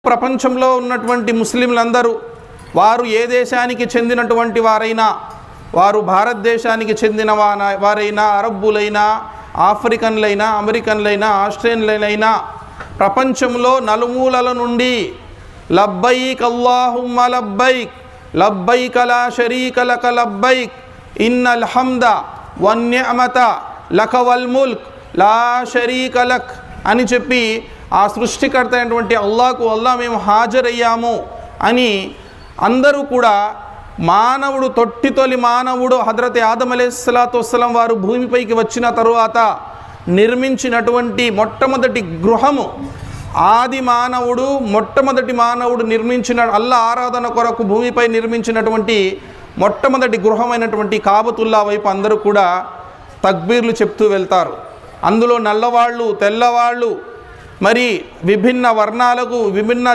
ప్రపంచంలో ఉన్నటువంటి ముస్లింలందరూ వారు ఏ దేశానికి చెందినటువంటి వారైనా, వారు భారతదేశానికి చెందిన వారైనా, అరబ్బులైనా, ఆఫ్రికన్లైనా, అమెరికన్లైనా, ఆస్ట్రేలియన్లైనా, ప్రపంచంలో నలుమూలల నుండి లబ్బైక్ అల్లాహుమ్మ లబ్బైక్ లబ్బైక లా షరీక లక లబ్బైక్ ఇన్నల్ హమ్ద వన్నిఅమత లక వల్ ముల్క్ లా షరీక లక్ అని చెప్పి ఆ సృష్టికర్త అయినటువంటి అల్లాహకు మేము హాజరయ్యాము అని అందరూ కూడా మానవుడు తొలి మానవుడు హజరత్ ఆదం అలైహిస్సలాతు వస్సలాం వారు భూమిపైకి వచ్చిన తరువాత నిర్మించినటువంటి మొట్టమొదటి గృహము, ఆది మానవుడు మొట్టమొదటి మానవుడు నిర్మించిన అల్లా ఆరాధన కొరకు భూమిపై నిర్మించినటువంటి మొట్టమొదటి గృహమైనటువంటి కాబతుల్లా వైపు అందరూ కూడా తక్బీర్లు చెప్తూ వెళ్తారు. అందులో నల్లవాళ్ళు, తెల్లవాళ్ళు, మరి విభిన్న వర్ణాలకు, విభిన్న